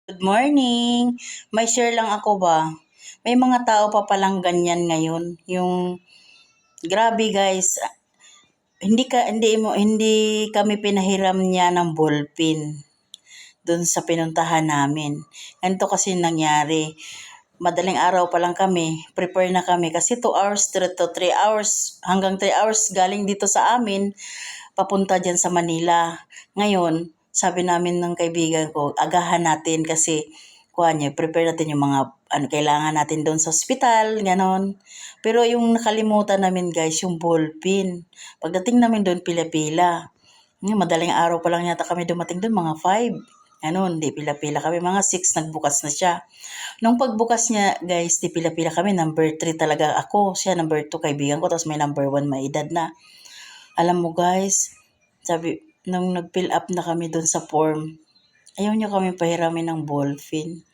Good morning. May share lang ako ba? May mga tao pa palang ganyan ngayon. Yung grabe guys, hindi kami pinahiram niya ng ballpen doon sa pinuntahan namin. Ganito kasi nangyari. Madaling araw pa lang kami, prepare na kami kasi 2 hours to 3 hours hanggang 3 hours galing dito sa amin papunta dyan sa Manila. Ngayon, sabi namin ng kaibigan ko, agahan natin kasi prepare natin yung mga kailangan natin doon sa ospital, ganon. Pero yung nakalimutan namin guys, yung ballpen. Pagdating namin doon, pila-pila. Madaling araw pa lang yata kami dumating doon, mga 5. Di pila-pila kami, mga 6 nagbukas na siya. Nung pagbukas niya, guys, di pila-pila kami, number 3 talaga ako, siya number 2 kaibigan ko, tapos may number 1 may edad na. Alam mo guys, nung nag-fill up na kami doon sa form, ayaw niya kami pahiramin ng ballpen.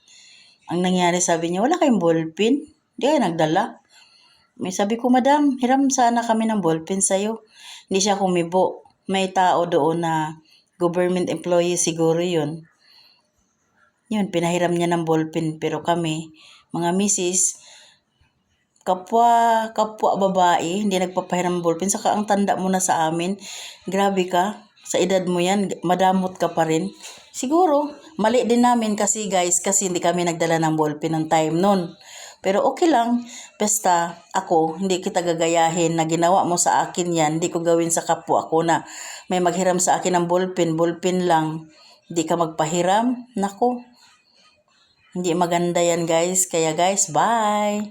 Ang nangyari, sabi niya, wala kayong ballpen? Hindi kayo nagdala? May sabi ko, madam, hiram sana kami ng ballpen sa'yo. Hindi siya kumibo. May tao doon na government employee siguro yun. Yun, pinahiram niya ng ballpen. Pero kami, mga misis, kapwa babae, hindi nagpapahiram ng ballpen. Saka ang tanda mo na sa amin, grabe ka. Sa edad mo yan, madamot ka pa rin. Siguro, mali din namin kasi guys, kasi hindi kami nagdala ng ballpen ng time nun. Pero okay lang, basta ako, hindi kita gagayahin na ginawa mo sa akin yan, hindi ko gawin sa kapwa ko na may maghiram sa akin ng ballpen lang. Hindi ka magpahiram, nako. Hindi maganda yan guys, kaya guys, bye!